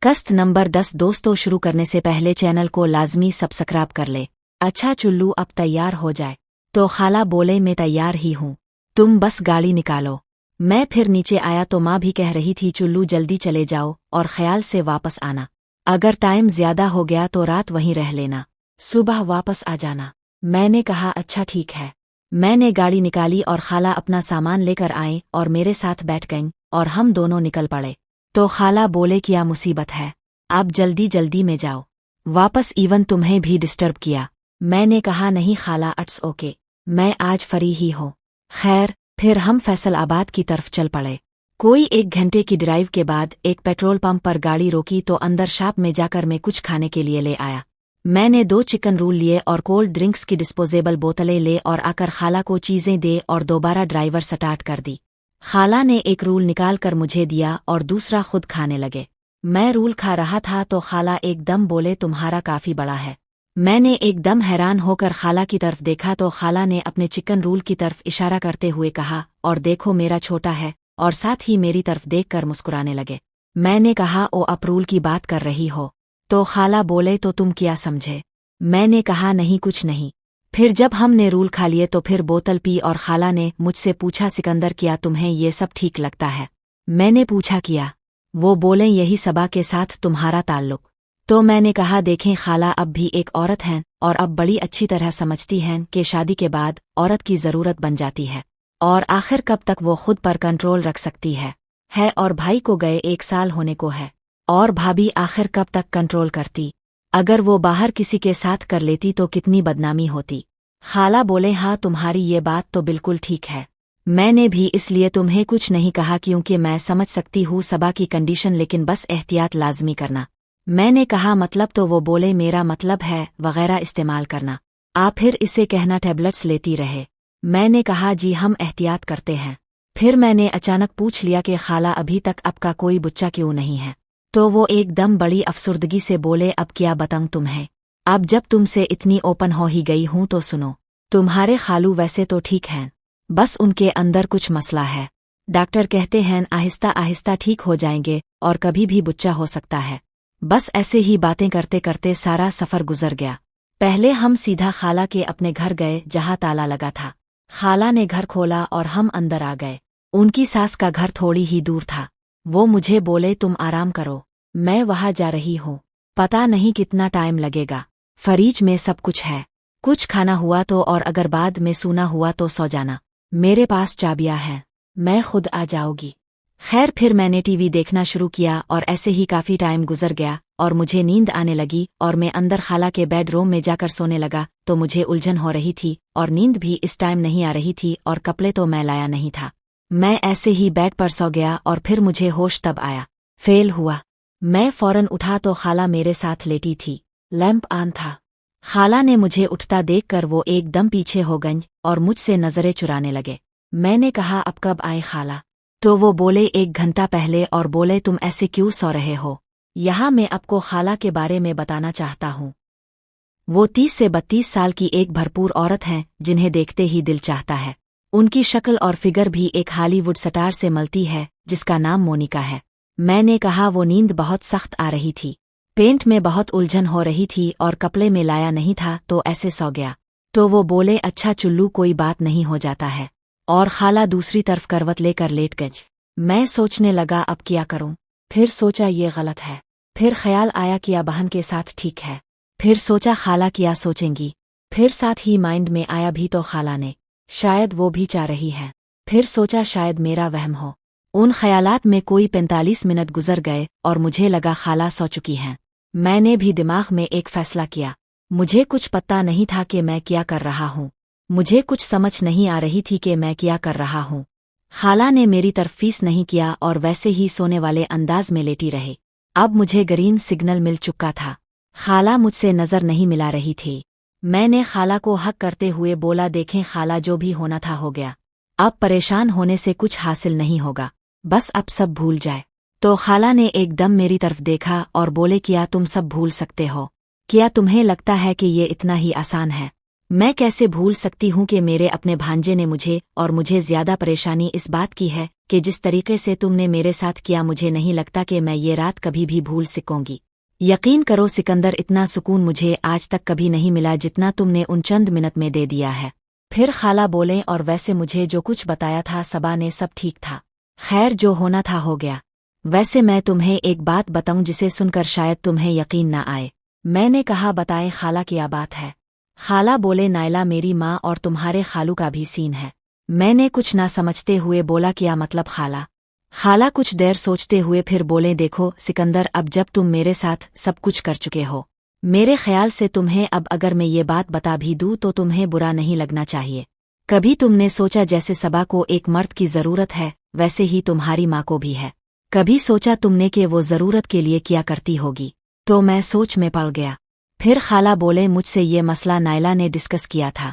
कस्त नंबर 10। दोस्तों, शुरू करने से पहले चैनल को लाजमी सब्सक्राइब कर ले। अच्छा चुल्लू, अब तैयार हो जाए। तो खाला बोले, मैं तैयार ही हूँ, तुम बस गाड़ी निकालो। मैं फिर नीचे आया तो माँ भी कह रही थी, चुल्लू जल्दी चले जाओ और ख्याल से वापस आना। अगर टाइम ज्यादा हो गया तो रात वहीं रह लेना, सुबह वापस आ जाना। मैंने कहा अच्छा ठीक है। मैंने गाड़ी निकाली और खाला अपना सामान लेकर आए और मेरे साथ बैठ गईं और हम दोनों निकल पड़े। तो खाला बोले, क्या मुसीबत है, आप जल्दी जल्दी में जाओ वापस, इवन तुम्हें भी डिस्टर्ब किया। मैंने कहा नहीं खाला, इट्स ओके, मैं आज फ्री ही हूँ। खैर, फिर हम फैसलाबाद की तरफ चल पड़े। कोई 1 घंटे की ड्राइव के बाद एक पेट्रोल पंप पर गाड़ी रोकी तो अंदर शॉप में जाकर मैं कुछ खाने के लिए ले आया। मैंने 2 चिकन रोल लिए और कोल्ड ड्रिंक्स की डिस्पोजेबल बोतलें ले और आकर खाला को चीजें दे और दोबारा ड्राइवर स्टार्ट कर दी। खाला ने एक रोल निकाल कर मुझे दिया और दूसरा खुद खाने लगे। मैं रोल खा रहा था तो खाला एकदम बोले, तुम्हारा काफी बड़ा है। मैंने एकदम हैरान होकर खाला की तरफ देखा तो खाला ने अपने चिकन रोल की तरफ इशारा करते हुए कहा, और देखो मेरा छोटा है, और साथ ही मेरी तरफ देखकर मुस्कुराने लगे। मैंने कहा, ओ आप रोल की बात कर रही हो? तो खाला बोले, तो तुम क्या समझे? मैंने कहा नहीं, कुछ नहीं। फिर जब हमने रोल खा लिए तो फिर बोतल पी और खाला ने मुझसे पूछा, सिकंदर क्या तुम्हें ये सब ठीक लगता है? मैंने पूछा किया? वो बोले, यही सबा के साथ तुम्हारा ताल्लुक। तो मैंने कहा, देखें खाला, अब भी एक औरत हैं और अब बड़ी अच्छी तरह समझती हैं कि शादी के बाद औरत की ज़रूरत बन जाती है और आखिर कब तक वो खुद पर कंट्रोल रख सकती है। और भाई को गए 1 साल होने को है और भाभी आखिर कब तक कंट्रोल करती? अगर वो बाहर किसी के साथ कर लेती तो कितनी बदनामी होती। खाला बोले, हाँ तुम्हारी ये बात तो बिल्कुल ठीक है। मैंने भी इसलिए तुम्हें कुछ नहीं कहा क्योंकि मैं समझ सकती हूँ सबा की कंडीशन, लेकिन बस एहतियात लाजमी करना। मैंने कहा मतलब? तो वो बोले, मेरा मतलब है वगैरह इस्तेमाल करना। आप फिर इसे कहना टैबलेट्स लेती रहे। मैंने कहा जी हम एहतियात करते हैं। फिर मैंने अचानक पूछ लिया कि खाला अभी तक आपका कोई बच्चा क्यों नहीं है? तो वो एकदम बड़ी अफसुर्दगी से बोले, अब क्या बताऊं तुम्हें, अब जब तुमसे इतनी ओपन हो ही गई हूं तो सुनो। तुम्हारे खालू वैसे तो ठीक हैं, बस उनके अंदर कुछ मसला है। डॉक्टर कहते हैं आहिस्ता आहिस्ता ठीक हो जाएंगे और कभी भी बच्चा हो सकता है। बस ऐसे ही बातें करते करते सारा सफ़र गुजर गया। पहले हम सीधा खाला के अपने घर गए जहां ताला लगा था। खाला ने घर खोला और हम अंदर आ गए। उनकी सास का घर थोड़ी ही दूर था। वो मुझे बोले, तुम आराम करो, मैं वहां जा रही हूँ, पता नहीं कितना टाइम लगेगा। फ्रिज में सब कुछ है, कुछ खाना हुआ तो, और अगर बाद में सूना हुआ तो सो जाना, मेरे पास चाबियां हैं, मैं खुद आ जाऊंगी। खैर, फिर मैंने टीवी देखना शुरू किया और ऐसे ही काफी टाइम गुजर गया और मुझे नींद आने लगी और मैं अंदर खाला के बेडरूम में जाकर सोने लगा तो मुझे उलझन हो रही थी और नींद भी इस टाइम नहीं आ रही थी और कपड़े तो मैं लाया नहीं था। मैं ऐसे ही बेड पर सो गया और फिर मुझे होश तब आया, फेल हुआ। मैं फौरन उठा तो खाला मेरे साथ लेटी थी, लैंप ऑन था। खाला ने मुझे उठता देखकर वो एकदम पीछे हो गईं और मुझसे नजरें चुराने लगे। मैंने कहा, अब कब आए खाला? तो वो बोले, 1 घंटा पहले, और बोले, तुम ऐसे क्यों सो रहे हो? यहाँ मैं आपको खाला के बारे में बताना चाहता हूँ। वो 30 से 32 साल की एक भरपूर औरत हैं जिन्हें देखते ही दिल चाहता है। उनकी शक्ल और फिगर भी एक हॉलीवुड स्टार से मिलती है जिसका नाम मोनिका है। मैंने कहा, वो नींद बहुत सख्त आ रही थी, पेंट में बहुत उलझन हो रही थी और कपड़े में लाया नहीं था तो ऐसे सो गया। तो वो बोले, अच्छा चुल्लू, कोई बात नहीं, हो जाता है। और खाला दूसरी तरफ करवट लेकर लेट गई। मैं सोचने लगा अब क्या करूं? फिर सोचा ये गलत है। फिर ख्याल आया किया बहन के साथ ठीक है। फिर सोचा खाला क्या सोचेंगी। फिर साथ ही माइंड में आया भी तो खाला ने, शायद वो भी चाह रही है। फिर सोचा शायद मेरा वहम हो। उन ख्यालात में कोई 45 मिनट गुजर गए और मुझे लगा खाला सो चुकी हैं। मैंने भी दिमाग में एक फैसला किया। मुझे कुछ पता नहीं था कि मैं क्या कर रहा हूँ। मुझे कुछ समझ नहीं आ रही थी कि मैं क्या कर रहा हूँ। खाला ने मेरी तरफ फीस नहीं किया और वैसे ही सोने वाले अंदाज में लेटी रहे। अब मुझे ग्रीन सिग्नल मिल चुका था। खाला मुझसे नजर नहीं मिला रही थी। मैंने खाला को हक करते हुए बोला, देखें खाला, जो भी होना था हो गया, अब परेशान होने से कुछ हासिल नहीं होगा, बस अब सब भूल जाए। तो खाला ने एकदम मेरी तरफ देखा और बोले, क्या तुम सब भूल सकते हो? क्या तुम्हें लगता है कि ये इतना ही आसान है? मैं कैसे भूल सकती हूँ कि मेरे अपने भांजे ने मुझे ज्यादा परेशानी इस बात की है कि जिस तरीके से तुमने मेरे साथ किया, मुझे नहीं लगता कि मैं ये रात कभी भी भूल सकूंगी। यकीन करो सिकंदर, इतना सुकून मुझे आज तक कभी नहीं मिला जितना तुमने उन चंद मिनट में दे दिया है। फिर खाला बोले, और वैसे मुझे जो कुछ बताया था सबा ने सब ठीक था। खैर, जो होना था हो गया। वैसे मैं तुम्हें एक बात बताऊं जिसे सुनकर शायद तुम्हें यकीन न आए। मैंने कहा, बताएं खाला, क्या बात है? खाला बोले, नायला मेरी माँ और तुम्हारे खालू का भी सीन है। मैंने कुछ ना समझते हुए बोला, क्या मतलब खाला? खाला कुछ देर सोचते हुए फिर बोले, देखो सिकंदर, अब जब तुम मेरे साथ सब कुछ कर चुके हो, मेरे ख्याल से तुम्हें अब अगर मैं ये बात बता भी दूं तो तुम्हें बुरा नहीं लगना चाहिए। कभी तुमने सोचा जैसे सबा को एक मर्द की जरूरत है वैसे ही तुम्हारी माँ को भी है? कभी सोचा तुमने कि वो जरूरत के लिए क्या करती होगी? तो मैं सोच में पड़ गया। फिर खाला बोले, मुझसे ये मसला नायला ने डिस्कस किया था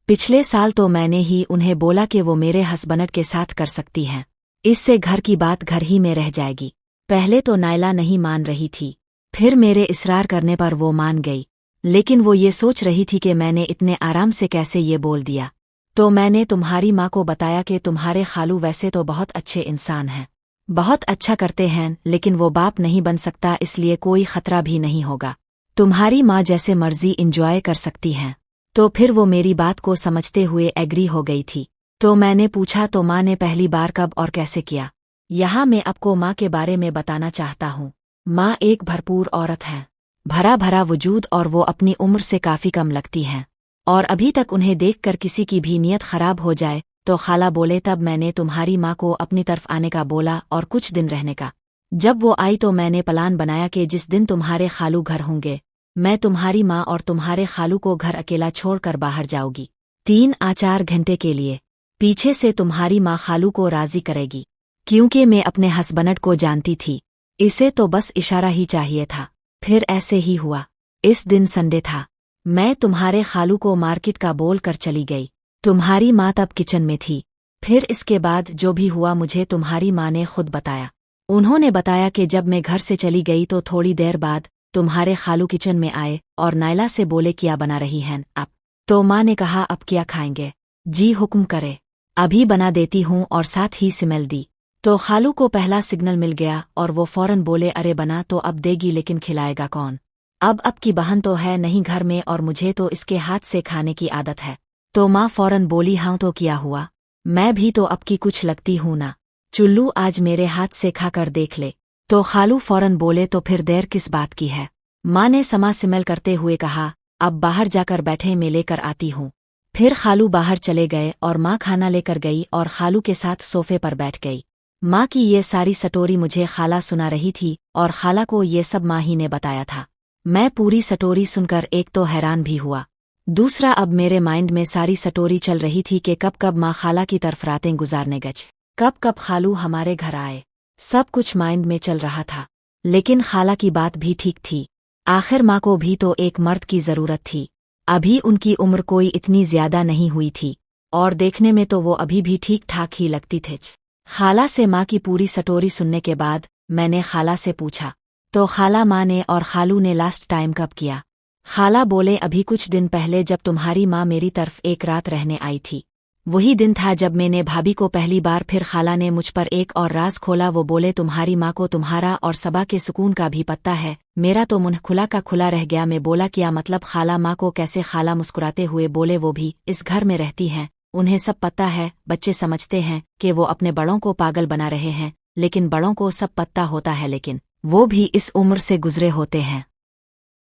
पिछले साल, तो मैंने ही उन्हें बोला कि वो मेरे हस्बैंड के साथ कर सकती हैं। इससे घर की बात घर ही में रह जाएगी। पहले तो नायला नहीं मान रही थी, फिर मेरे इसरार करने पर वो मान गई, लेकिन वो ये सोच रही थी कि मैंने इतने आराम से कैसे ये बोल दिया। तो मैंने तुम्हारी माँ को बताया कि तुम्हारे खालू वैसे तो बहुत अच्छे इंसान हैं, बहुत अच्छा करते हैं, लेकिन वो बाप नहीं बन सकता, इसलिए कोई खतरा भी नहीं होगा। तुम्हारी माँ जैसे मर्जी इंजॉय कर सकती हैं। तो फिर वो मेरी बात को समझते हुए एग्री हो गई थी। तो मैंने पूछा, तो माँ ने पहली बार कब और कैसे किया? यहाँ मैं आपको माँ के बारे में बताना चाहता हूँ। माँ एक भरपूर औरत है, भरा भरा वजूद, और वो अपनी उम्र से काफी कम लगती हैं। और अभी तक उन्हें देखकर किसी की भी नीयत खराब हो जाए तो खाला बोले, तब मैंने तुम्हारी माँ को अपनी तरफ आने का बोला और कुछ दिन रहने का। जब वो आई तो मैंने प्लान बनाया कि जिस दिन तुम्हारे खालू घर होंगे, मैं तुम्हारी माँ और तुम्हारे खालू को घर अकेला छोड़कर बाहर जाऊंगी 3-4 घंटे के लिए। पीछे से तुम्हारी माँ खालू को राजी करेगी, क्योंकि मैं अपने हस्बैंड को जानती थी, इसे तो बस इशारा ही चाहिए था। फिर ऐसे ही हुआ। इस दिन संडे था। मैं तुम्हारे खालू को मार्केट का बोल कर चली गई। तुम्हारी माँ तब किचन में थी। फिर इसके बाद जो भी हुआ मुझे तुम्हारी माँ ने खुद बताया। उन्होंने बताया कि जब मैं घर से चली गई तो थोड़ी देर बाद तुम्हारे खालू किचन में आए और नायला से बोले, क्या बना रही हैं आप? तो माँ ने कहा, अब क्या खाएंगे? जी हुक्म करे, अभी बना देती हूँ, और साथ ही सिमल दी। तो खालू को पहला सिग्नल मिल गया और वो फौरन बोले, अरे बना तो अब देगी, लेकिन खिलाएगा कौन? अब की बहन तो है नहीं घर में, और मुझे तो इसके हाथ से खाने की आदत है। तो माँ फौरन बोली, हाँ तो क्या हुआ, मैं भी तो अब की कुछ लगती हूँ ना, चुल्लू आज मेरे हाथ से खाकर देख ले। तो खालू फौरन बोले, तो फिर देर किस बात की है? माँ ने समा सिमल करते हुए कहा, अब बाहर जाकर बैठे, मैं लेकर आती हूँ। फिर खालू बाहर चले गए और माँ खाना लेकर गई और खालू के साथ सोफे पर बैठ गई। माँ की ये सारी स्टोरी मुझे खाला सुना रही थी और खाला को ये सब माँ ही ने बताया था। मैं पूरी स्टोरी सुनकर एक तो हैरान भी हुआ, दूसरा अब मेरे माइंड में सारी स्टोरी चल रही थी कि कब कब माँ खाला की तरफ रातें गुजारने गई, कब कब खालू हमारे घर आए। सब कुछ माइंड में चल रहा था, लेकिन खाला की बात भी ठीक थी। आखिर माँ को भी तो एक मर्द की जरूरत थी। अभी उनकी उम्र कोई इतनी ज्यादा नहीं हुई थी और देखने में तो वो अभी भी ठीक ठाक ही लगती थे। खाला से माँ की पूरी स्टोरी सुनने के बाद मैंने खाला से पूछा, तो खाला माँ ने और खालू ने लास्ट टाइम कब किया? खाला बोले, अभी कुछ दिन पहले जब तुम्हारी माँ मेरी तरफ एक रात रहने आई थी, वही दिन था जब मैंने भाभी को पहली बार। फिर खाला ने मुझ पर एक और राज खोला। वो बोले, तुम्हारी माँ को तुम्हारा और सबा के सुकून का भी पता है। मेरा तो मुंह खुला का खुला रह गया। मैं बोला, क्या मतलब खाला माँ को कैसे? खाला मुस्कुराते हुए बोले, वो भी इस घर में रहती हैं, उन्हें सब पता है। बच्चे समझते हैं कि वो अपने बड़ों को पागल बना रहे हैं, लेकिन बड़ों को सब पता होता है, लेकिन वो भी इस उम्र से गुजरे होते हैं।